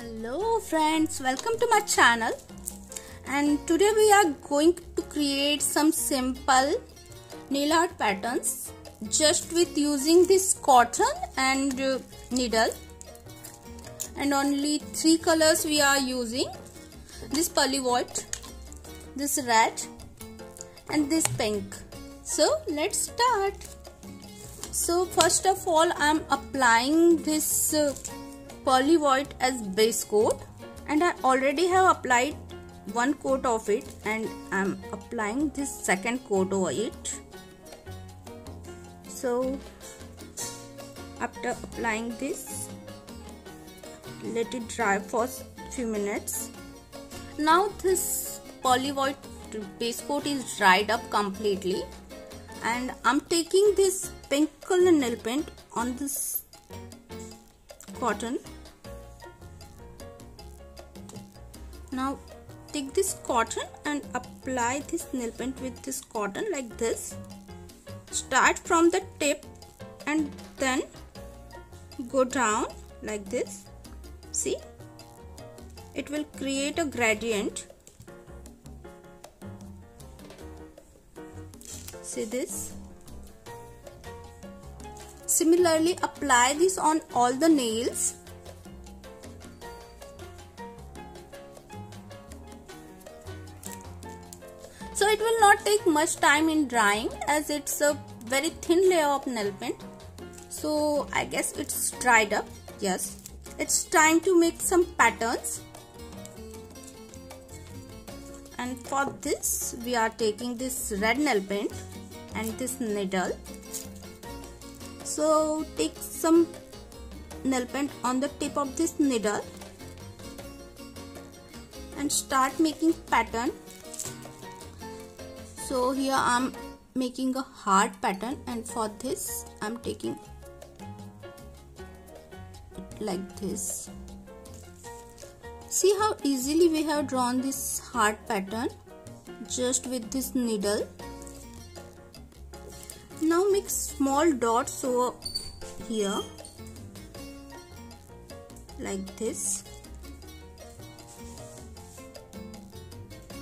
Hello friends, welcome to my channel, and today we are going to create some simple nail art patterns just with using this cotton and needle, and only three colors we are using: this pearly white, this red and this pink. So let's start. So first of all, I am applying this pearly white as base coat, and I already have applied one coat of it, and I am applying this second coat over it. So after applying this, let it dry for few minutes. Now this pearly white base coat is dried up completely, and I'm taking this pink color nail paint on this cotton. Now take this cotton and apply this nail paint with this cotton like this. Start from the tip and then go down like this. See, it will create a gradient. See this. Similarly, apply this on all the nails. So it will not take much time in drying, as it's a very thin layer of nail paint. So I guess it's dried up. Yes, it's time to make some patterns. And for this, we are taking this red nail paint and this needle. So take some nail paint on the tip of this needle and start making pattern. So here I am making a heart pattern, and for this I am taking it like this. See how easily we have drawn this heart pattern just with this needle. Now make small dots over here like this.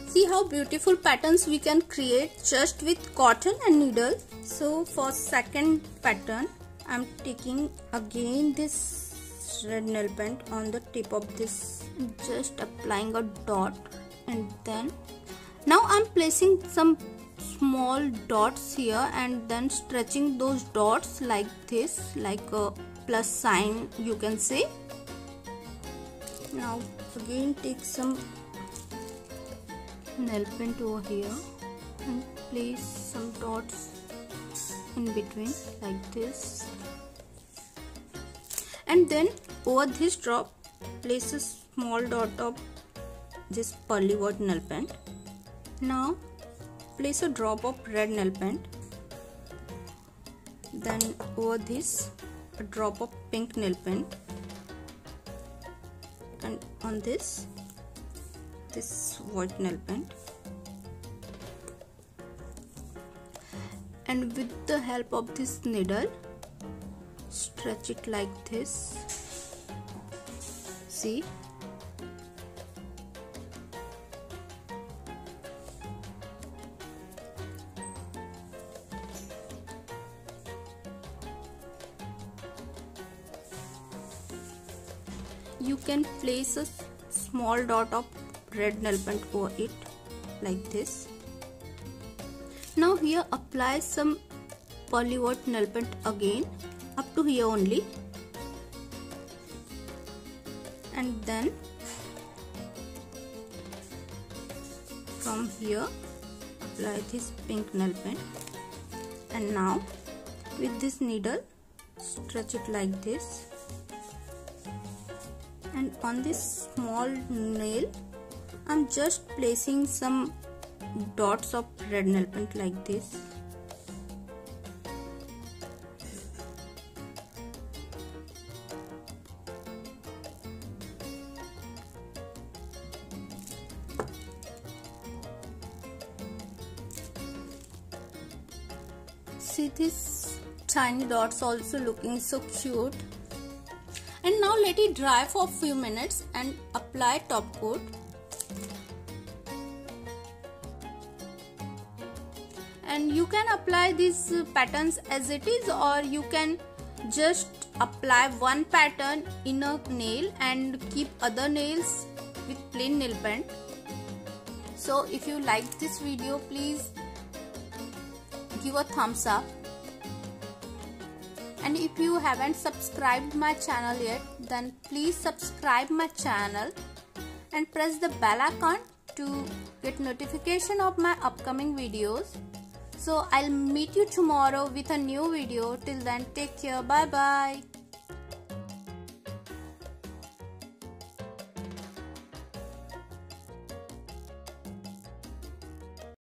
See how beautiful patterns we can create just with cotton and needle. So for second pattern, I am taking again this red nail paint on the tip of this, just applying a dot, and then now I am placing some small dots here and then stretching those dots like this, like a plus sign you can say. Now again take some nail paint over here and place some dots in between like this, and then over this drop place a small dot of this pearly white nail paint. Now place a drop of red nail paint, then over this a drop of pink nail paint, and on this white nail paint, and with the help of this needle stretch it like this. See, you can place a small dot of red nail paint over it like this. Now here apply some pearly white nail paint again up to here only, and then from here apply this pink nail paint, and now with this needle stretch it like this, and on this small nail I'm just placing some dots of red nail paint like this. See, this tiny dots also looking so cute. And now let it dry for a few minutes and apply top coat. And you can apply these patterns as it is, or you can just apply one pattern in a nail and keep other nails with plain nail paint. So if you like this video, please give a thumbs up. And if you haven't subscribed my channel yet, then please subscribe my channel and press the bell icon to get notification of my upcoming videos. So I'll meet you tomorrow with a new video. Till then, take care. Bye bye.